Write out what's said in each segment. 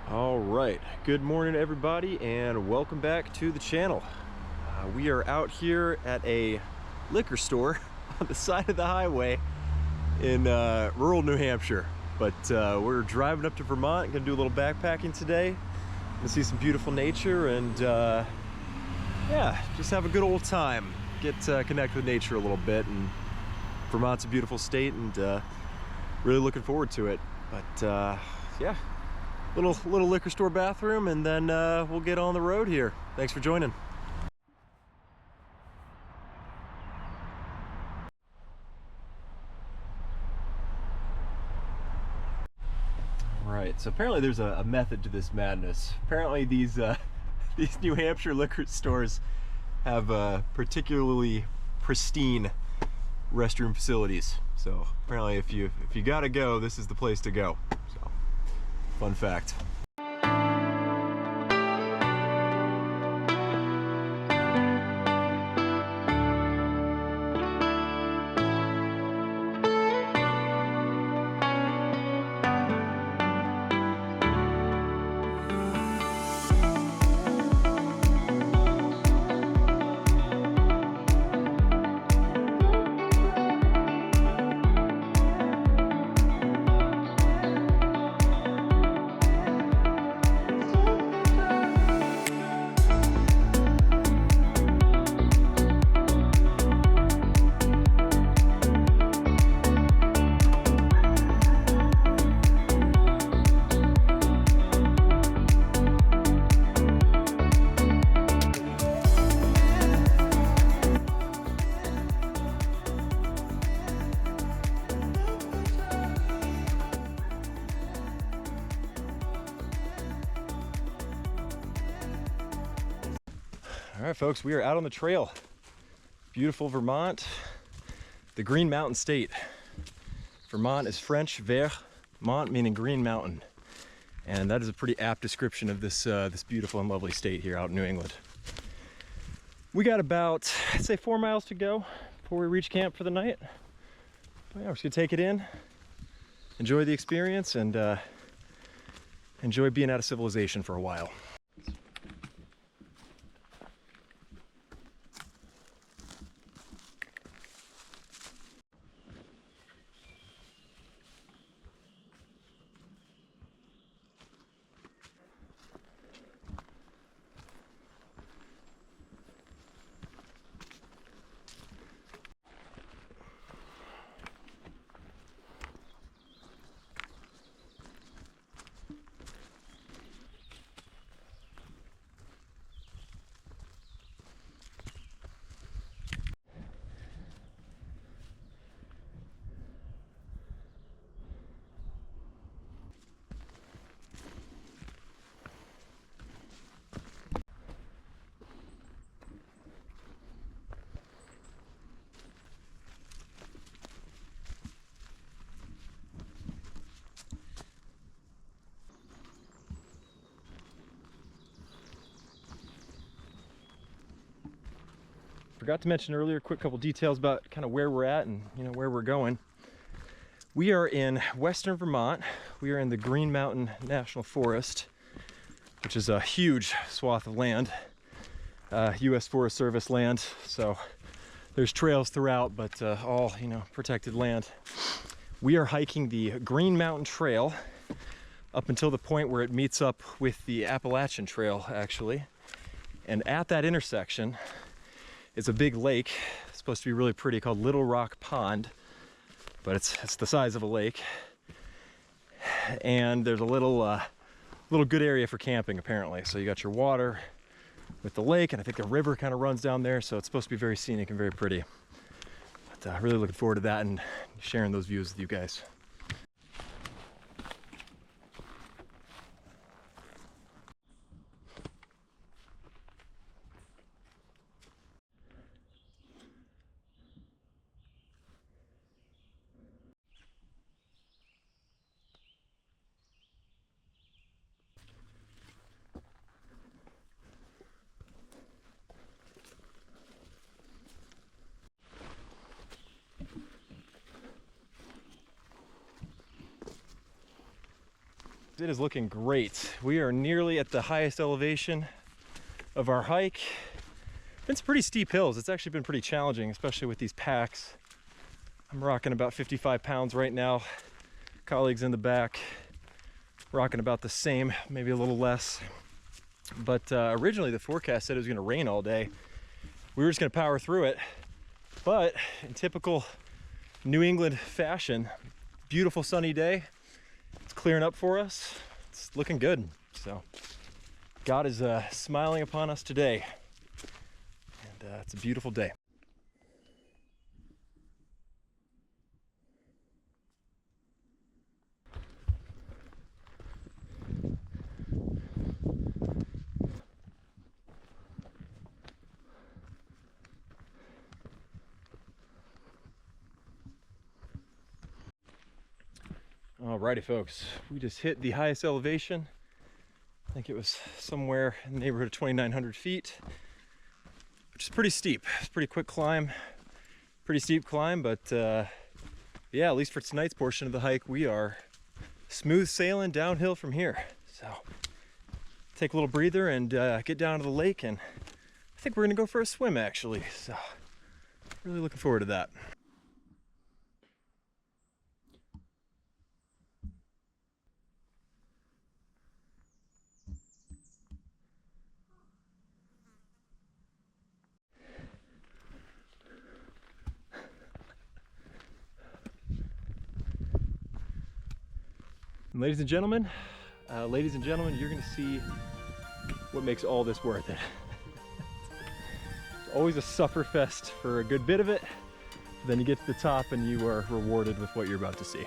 All right, good morning everybody and welcome back to the channel. We are out here at a liquor store on the side of the highway in rural New Hampshire, but we're driving up to Vermont, gonna do a little backpacking today and see some beautiful nature and yeah, just have a good old time, get connected with nature a little bit. And Vermont's a beautiful state and really looking forward to it. But yeah, little liquor store bathroom, and then we'll get on the road here. Thanks for joining. All right, so apparently there's a method to this madness. Apparently these New Hampshire liquor stores have particularly pristine restroom facilities. So apparently if you gotta go, this is the place to go. So fun fact. All right, folks, we are out on the trail. Beautiful Vermont, the Green Mountain State. Vermont is French, vert, mont meaning green mountain. And that is a pretty apt description of this, this beautiful and lovely state here out in New England. We got about, I'd say 4 miles to go before we reach camp for the night. But yeah, we're just gonna take it in, enjoy the experience, and enjoy being out of civilization for a while. Forgot to mention earlier, quick couple details about kind of where we're at and where we're going. We are in western Vermont. We are in the Green Mountain National Forest, which is a huge swath of land, U.S. Forest Service land. So there's trails throughout, but all protected land. We are hiking the Green Mountain Trail up until the point where it meets up with the Appalachian Trail, actually. And at that intersection, it's a big lake. It's supposed to be really pretty, called Little Rock Pond, but it's the size of a lake. And there's a little good area for camping apparently. So you got your water with the lake, and I think the river kind of runs down there. So it's supposed to be very scenic and very pretty. But really looking forward to that and sharing those views with you guys. It is looking great. We are nearly at the highest elevation of our hike. Been some pretty steep hills. It's actually been pretty challenging, especially with these packs. I'm rocking about 55 pounds right now. Colleagues in the back rocking about the same, maybe a little less. But originally the forecast said it was going to rain all day. We were just going to power through it. But in typical New England fashion, beautiful sunny day. It's clearing up for us. It's looking good. So God is smiling upon us today. And it's a beautiful day. Alrighty folks, we just hit the highest elevation. I think it was somewhere in the neighborhood of 2,900 feet, which is pretty steep. It's a pretty quick climb, pretty steep climb, but yeah, at least for tonight's portion of the hike, we are smooth sailing downhill from here. So take a little breather and get down to the lake, and I think we're gonna go for a swim actually. So really looking forward to that. And ladies and gentlemen, you're gonna see what makes all this worth it. It's always a suffer fest for a good bit of it. Then you get to the top and you are rewarded with what you're about to see.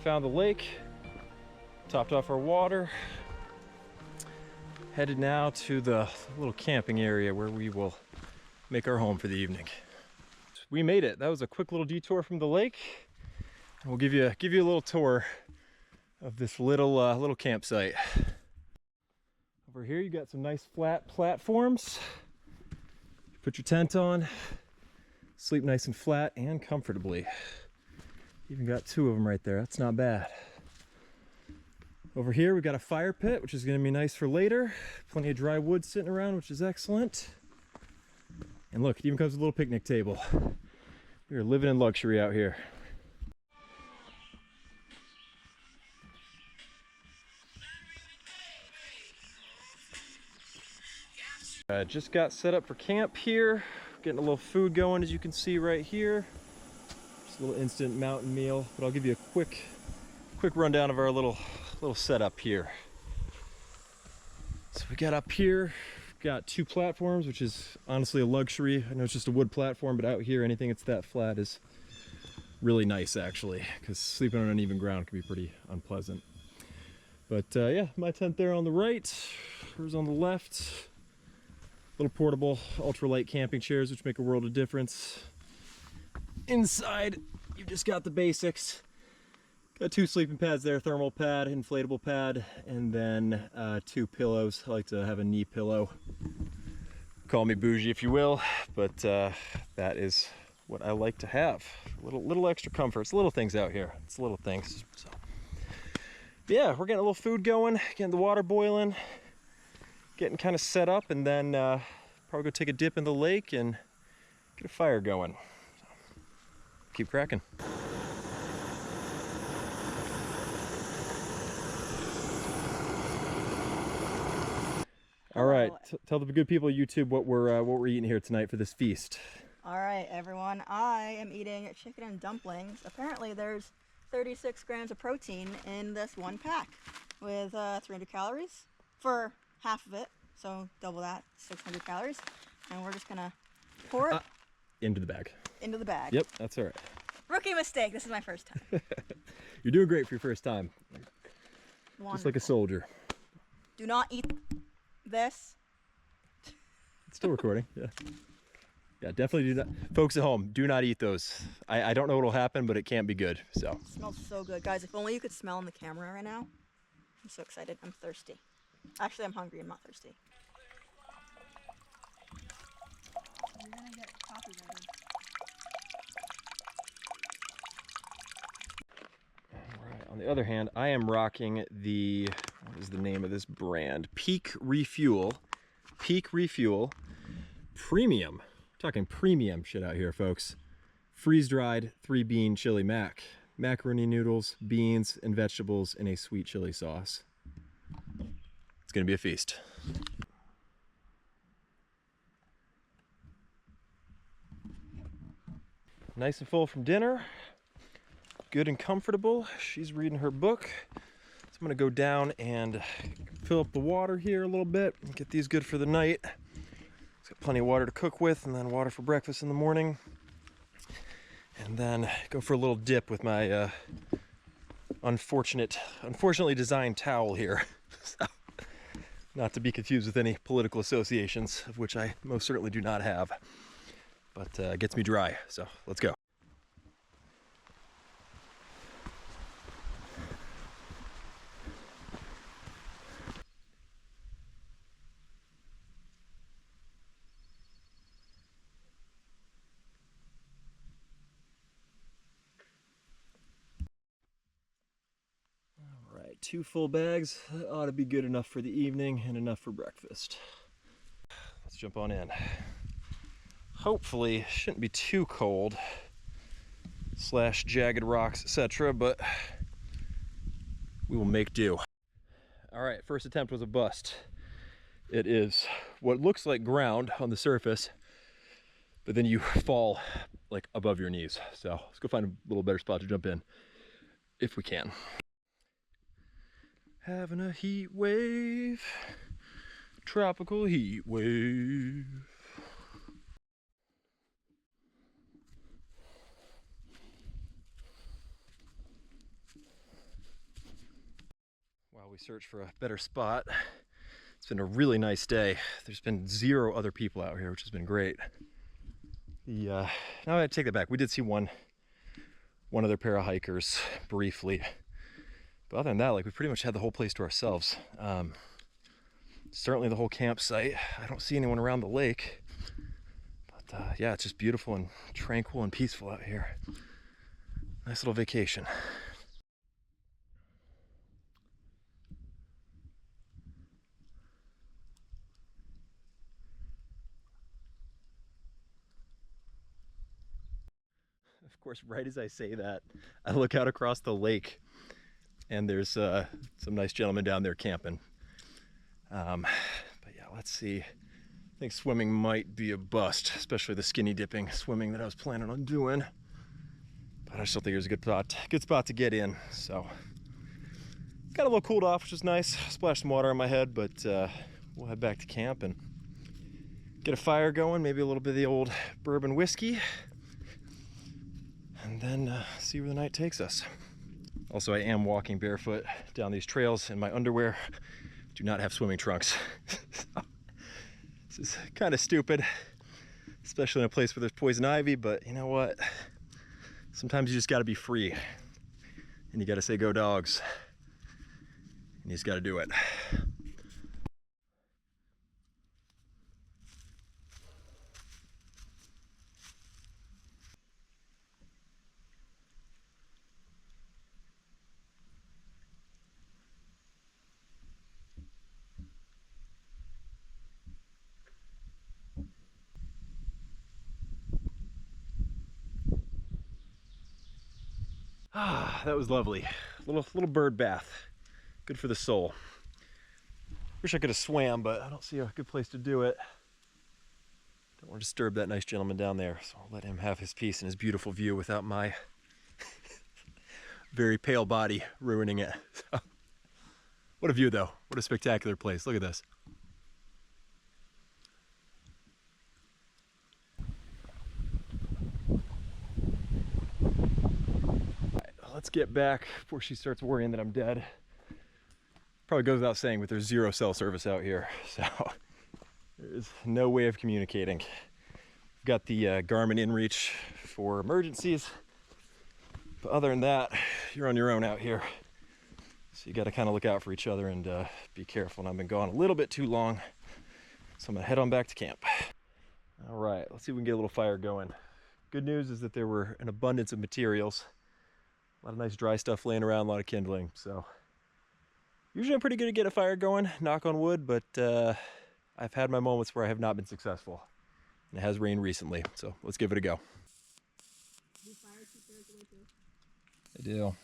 Found the lake, topped off our water, headed now to the little camping area where we will make our home for the evening. We made it. That was a quick little detour from the lake. We'll give you a little tour of this little campsite. Over here you got some nice flat platforms. Put your tent on, sleep nice and flat and comfortably. Even got 2 of them right there, that's not bad. Over here we've got a fire pit, which is gonna be nice for later. Plenty of dry wood sitting around, which is excellent. And look, it even comes with a little picnic table. We are living in luxury out here. Just got set up for camp here. Getting a little food going, as you can see right here. Just a little instant mountain meal, but I'll give you a quick rundown of our little setup here. So we got up here, got 2 platforms, which is honestly a luxury. I know it's just a wood platform, but out here, anything that's that flat is really nice actually, because sleeping on uneven ground can be pretty unpleasant. But yeah, my tent there on the right, hers on the left. Little portable ultralight camping chairs, which make a world of difference. Inside, you've just got the basics. Got 2 sleeping pads there, thermal pad, inflatable pad, and then 2 pillows. I like to have a knee pillow. Call me bougie if you will, but that is what I like to have. Little extra comfort. It's little things out here. It's little things. So yeah, we're getting a little food going, getting the water boiling, getting kind of set up, and then probably go take a dip in the lake and get a fire going. So, keep cracking. All right, tell the good people of YouTube what we're eating here tonight for this feast. All right, everyone. I am eating chicken and dumplings. Apparently, there's 36 grams of protein in this one pack, with 300 calories for half of it. So double that, 600 calories. And we're just gonna pour it into the bag. Into the bag. Yep, that's all right. Rookie mistake. This is my first time. You're doing great for your first time. Wonderful. Just like a soldier. Do not eat this. It's still recording. Yeah. Yeah, definitely do not. Folks at home, do not eat those. I don't know what'll happen, but it can't be good. So. It smells so good, guys. If only you could smell in the camera right now. I'm so excited. I'm thirsty. Actually, I'm hungry. I'm not thirsty. You're gonna get copyrighted. All right. On the other hand, I am rocking the, what is the name of this brand? Peak Refuel. Peak Refuel Premium. We're talking premium shit out here, folks. Freeze-dried 3-bean chili mac. Macaroni noodles, beans, and vegetables in a sweet chili sauce. It's gonna be a feast. Nice and full from dinner. Good and comfortable. She's reading her book. So I'm gonna go down and fill up the water here a little bit and get these good for the night. Got plenty of water to cook with, and then water for breakfast in the morning. And then go for a little dip with my unfortunately designed towel here. So, not to be confused with any political associations, of which I most certainly do not have. But it gets me dry, so let's go. All right, 2 full bags. That ought to be good enough for the evening and enough for breakfast. Let's jump on in. Hopefully, shouldn't be too cold, / jagged rocks, etc., but we will make do. All right, first attempt was a bust. It is what looks like ground on the surface, but then you fall like above your knees. So let's go find a little better spot to jump in, if we can. Having a heat wave, tropical heat wave. While we search for a better spot, it's been a really nice day. There's been 0 other people out here, which has been great. Now I take that back. We did see one other pair of hikers briefly. But other than that, like, we pretty much had the whole place to ourselves. Certainly the whole campsite. I don't see anyone around the lake. yeah, it's just beautiful and tranquil and peaceful out here. Nice little vacation. Of course, right as I say that, I look out across the lake and there's some nice gentlemen down there camping. But yeah, let's see. I think swimming might be a bust, especially the skinny dipping swimming that I was planning on doing. But I still think it was a good spot to get in. So got a little cooled off, which is nice. Splashed some water on my head, but we'll head back to camp and get a fire going, maybe a little bit of the old bourbon whiskey, and then see where the night takes us. Also, I am walking barefoot down these trails in my underwear. Do not have swimming trunks. So, this is kind of stupid, especially in a place where there's poison ivy, but you know what? Sometimes you just gotta be free, and you gotta say go dogs, and you just gotta do it. Ah, that was lovely. Little bird bath. Good for the soul. Wish I could have swam, but I don't see a good place to do it. Don't want to disturb that nice gentleman down there, so I'll let him have his peace and his beautiful view without my very pale body ruining it. So, what a view, though. What a spectacular place. Look at this. Let's get back before she starts worrying that I'm dead. Probably goes without saying, but there's zero cell service out here, so there's no way of communicating. We've got the Garmin InReach for emergencies, but other than that, you're on your own out here. So you got to kind of look out for each other and be careful. And I've been gone a little bit too long, so I'm gonna head on back to camp. All right, let's see if we can get a little fire going. Good news is that there were an abundance of materials. A lot of nice dry stuff laying around, a lot of kindling. So usually I'm pretty good at getting a fire going, knock on wood, but I've had my moments where I have not been successful. And it has rained recently, so let's give it a go. I do.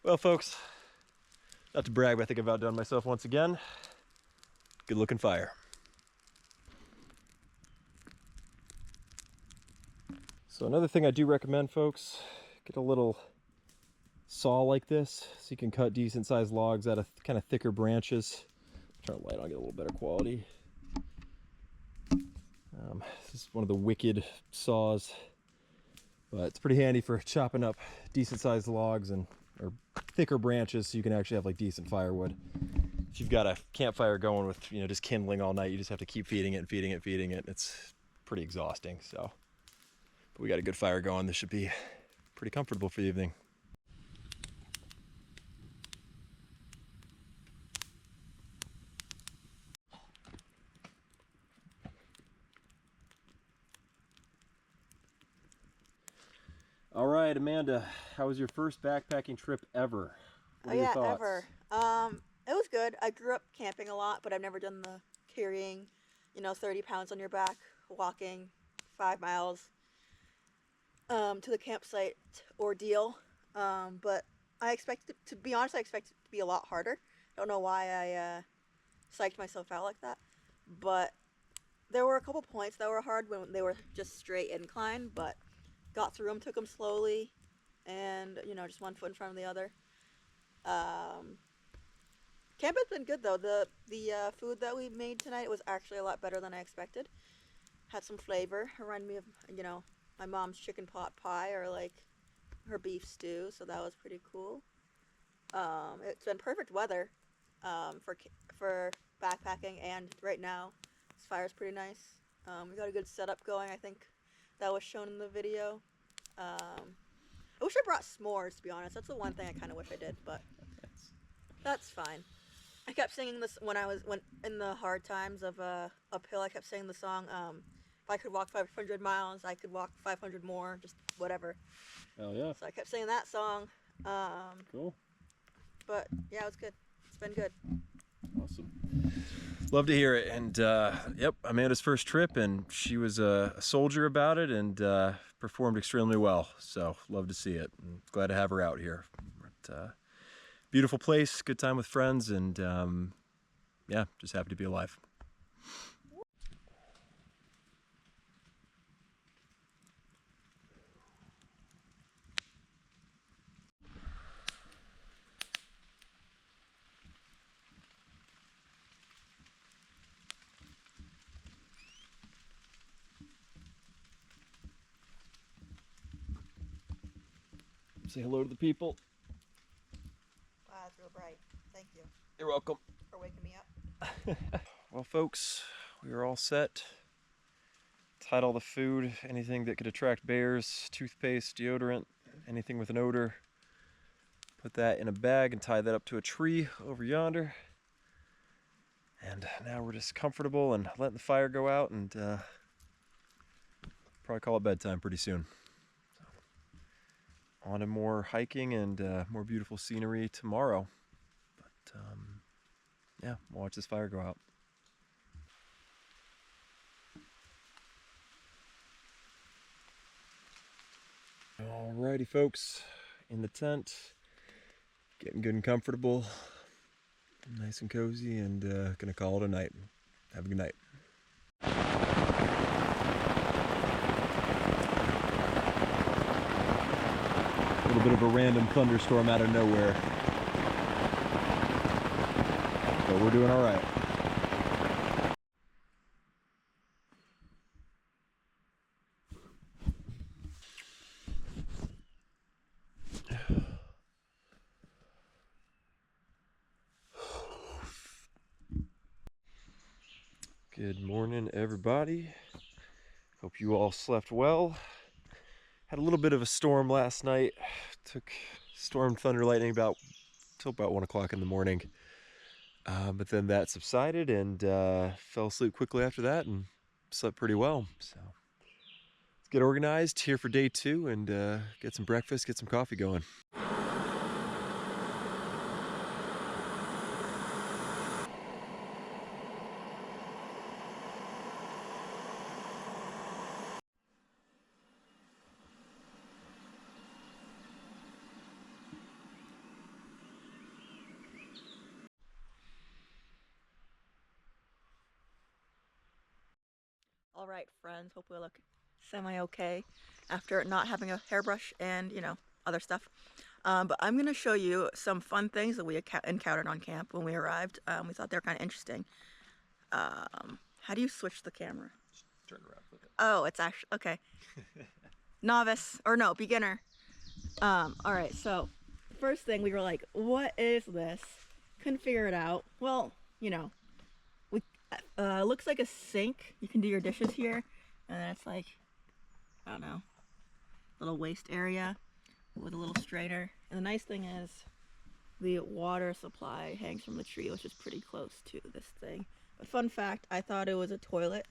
Well, folks, not to brag, but I think I've outdone myself once again. Good looking fire. So another thing I do recommend, folks, get a little saw like this so you can cut decent sized logs out of kind of thicker branches. Turn the light on, get a little better quality. This is one of the wicked saws, but it's pretty handy for chopping up decent sized logs and or thicker branches so you can actually have like decent firewood. If you've got a campfire going with, you know, just kindling all night, you just have to keep feeding it and feeding it, feeding it. It's pretty exhausting. So, but we got a good fire going. This should be pretty comfortable for the evening. All right, Amanda, how was your first backpacking trip ever? What are your thoughts? Ever. It was good. I grew up camping a lot, but I've never done the carrying, 30 pounds on your back, walking 5 miles to the campsite ordeal. But I expected, to be honest, I expected it to be a lot harder. I don't know why I psyched myself out like that. But there were a couple points that were hard when they were just straight incline, but got through them, took them slowly, and, just one foot in front of the other. Camp has been good, though. The food that we made tonight was actually a lot better than I expected. Had some flavor. Reminded me of, my mom's chicken pot pie or, like, her beef stew, so that was pretty cool. It's been perfect weather for backpacking backpacking, and right now this fire's pretty nice. We got a good setup going. I think that was shown in the video. I wish I brought s'mores, to be honest. That's the one thing I kind of wish I did, but that's fine. I kept singing this when in the hard times of uphill. I kept singing the song. If I could walk 500 miles, I could walk 500 more. Just whatever. Oh yeah. So I kept singing that song. Cool. But yeah, it was good. It's been good. Awesome. Love to hear it. And yep, Amanda's first trip, and she was a soldier about it and performed extremely well. So love to see it. And glad to have her out here. But, beautiful place, good time with friends, and yeah, just happy to be alive. Say hello to the people. Wow, it's real bright. Thank you You're welcome. for waking me up. Well, folks, we are all set. Tied all the food, anything that could attract bears, toothpaste, deodorant, anything with an odor. Put that in a bag and tie that up to a tree over yonder. And now we're just comfortable and letting the fire go out, and probably call it bedtime pretty soon. On to more hiking and more beautiful scenery tomorrow. But yeah, we'll watch this fire go out. Alrighty, folks, in the tent, getting good and comfortable, nice and cozy, and gonna call it a night. Have a good night. A little bit of a random thunderstorm out of nowhere, but we're doing all right. Good morning, everybody. Hope you all slept well. Had a little bit of a storm last night. Took storm, thunder, lightning till about 1 o'clock in the morning. But then that subsided, and fell asleep quickly after that and slept pretty well. So let's get organized here for day 2 and get some breakfast, get some coffee going. All right, friends. Hopefully I look semi-okay after not having a hairbrush and, you know, other stuff. But I'm going to show you some fun things that we encountered on camp when we arrived. We thought they were kind of interesting. How do you switch the camera? Just turn around, flip it. Oh, it's actually, okay. Novice, or no, beginner. All right, so first thing we were like, what is this? Couldn't figure it out. Well, you know, looks like a sink. You can do your dishes here, and then it's like, I don't know, little waste area with a little strainer. And the nice thing is the water supply hangs from the tree, which is pretty close to this thing. But fun fact, I thought it was a toilet.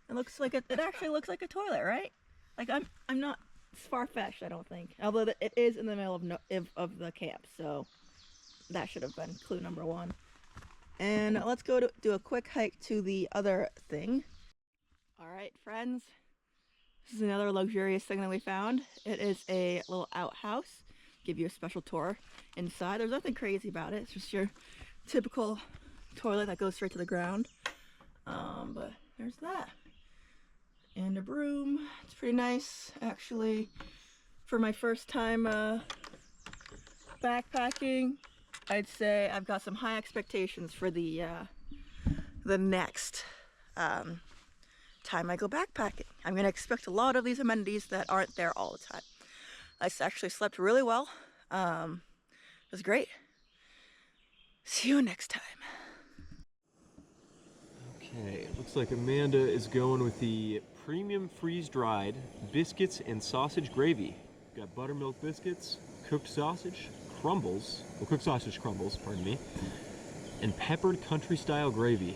It actually looks like a toilet, right? Like I'm not far-fetched, I don't think. Although it is in the middle of the camp, so that should have been clue number 1. And let's go to do a quick hike to the other thing. All right, friends. This is another luxurious thing that we found. It is a little outhouse. Give you a special tour inside. There's nothing crazy about it. It's just your typical toilet that goes straight to the ground. But there's that. And a broom. It's pretty nice, actually. For my first time backpacking, I'd say I've got some high expectations for the next time I go backpacking. I'm going to expect a lot of these amenities that aren't there all the time. I actually slept really well. It was great. See you next time. Okay, it looks like Amanda is going with the premium freeze-dried biscuits and sausage gravy. Got buttermilk biscuits, cooked sausage crumbles, well, cooked sausage crumbles, pardon me, and peppered country-style gravy.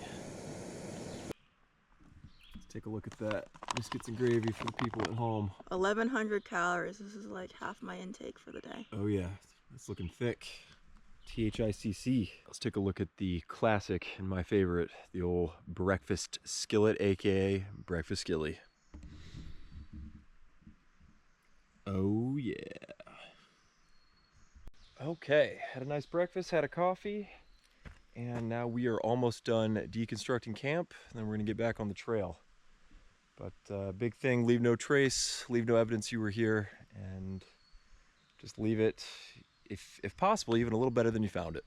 Let's take a look at that. Biscuits and gravy for the people at home. 1,100 calories. This is like half my intake for the day. Oh yeah, it's looking thick. THICC. Let's take a look at the classic and my favorite, the old breakfast skillet, aka breakfast skilly. Oh yeah. Okay, had a nice breakfast, had a coffee, and now we are almost done deconstructing camp, and then we're gonna get back on the trail. But big thing, leave no trace, leave no evidence you were here, and just leave it, if possible, even a little better than you found it.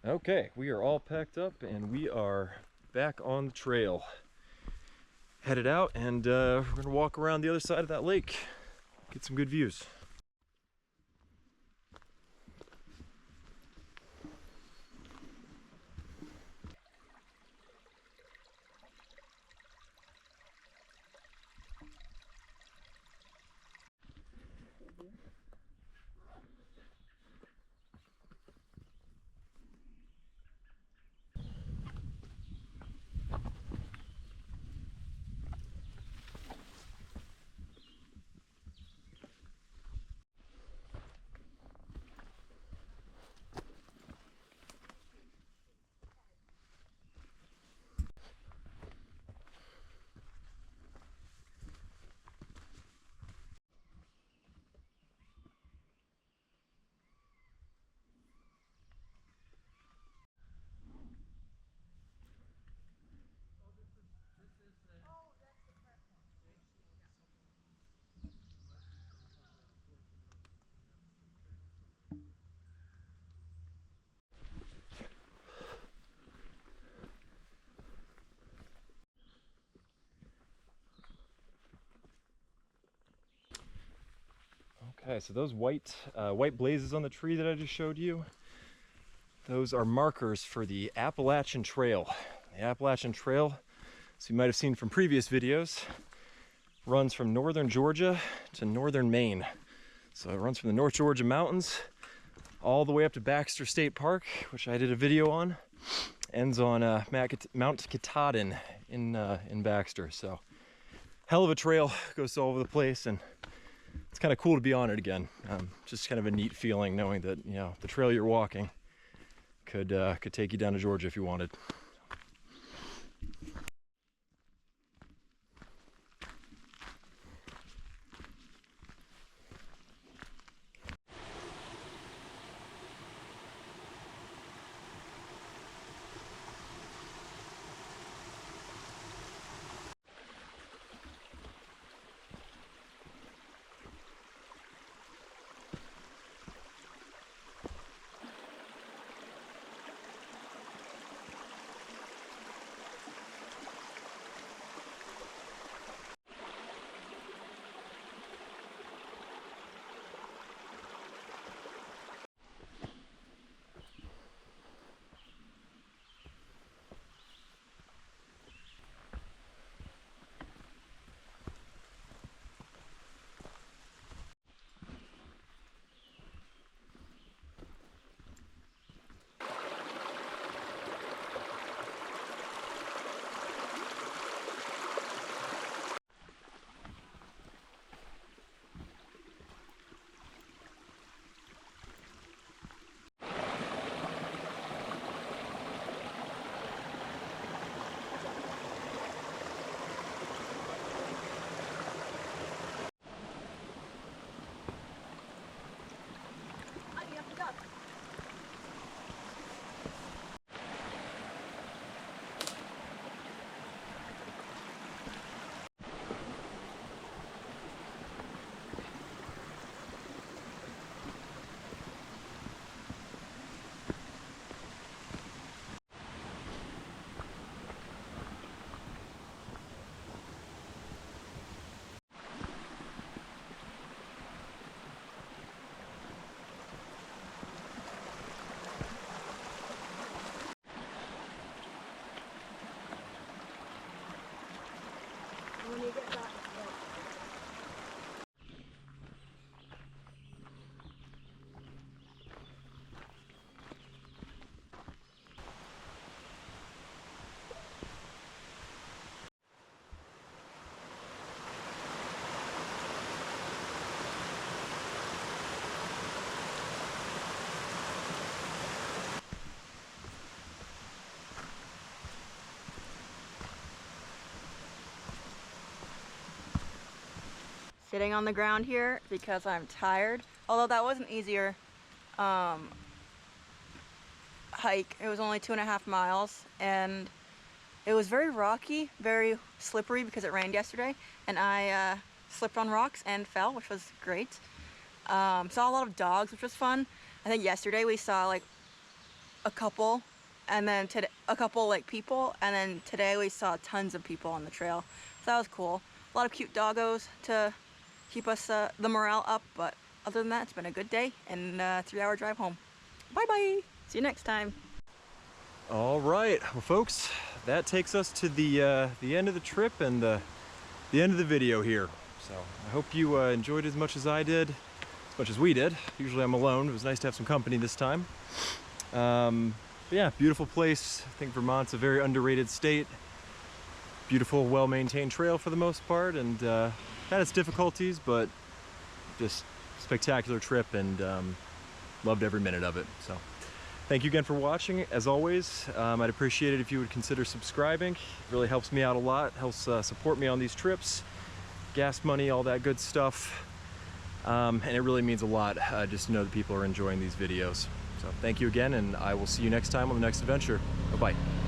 Okay, we are all packed up and we are back on the trail. Headed out and we're gonna walk around the other side of that lake, get some good views. Okay, so those white blazes on the tree that I just showed you, those are markers for the Appalachian Trail. The Appalachian Trail, as you might have seen from previous videos, runs from northern Georgia to northern Maine. So it runs from the North Georgia mountains all the way up to Baxter State Park, which I did a video on. Ends on Mount Katahdin in Baxter. So hell of a trail, goes all over the place, and it's kind of cool to be on it again. Just kind of a neat feeling knowing that, you know, the trail you're walking could take you down to Georgia if you wanted. sitting on the ground here because I'm tired. Although that was an easier hike. It was only 2.5 miles, and it was very rocky, very slippery because it rained yesterday, and I slipped on rocks and fell, which was great. Saw a lot of dogs, which was fun. I think yesterday we saw like a couple, and then today a couple like people, and then today we saw tons of people on the trail. So that was cool. A lot of cute doggos to keep us the morale up, but other than that, it's been a good day and a 3-hour drive home. Bye bye. See you next time. All right, well, folks, that takes us to the end of the trip and the end of the video here. So I hope you enjoyed as much as I did, as much as we did. Usually I'm alone. It was nice to have some company this time. But yeah, beautiful place. I think Vermont's a very underrated state. Beautiful, well-maintained trail for the most part, and had its difficulties, but just spectacular trip, and loved every minute of it. So thank you again for watching. As always, I'd appreciate it if you would consider subscribing. It really helps me out a lot, helps support me on these trips, gas money, all that good stuff. And it really means a lot just to know that people are enjoying these videos. So thank you again, and I will see you next time on the next adventure. Bye-bye.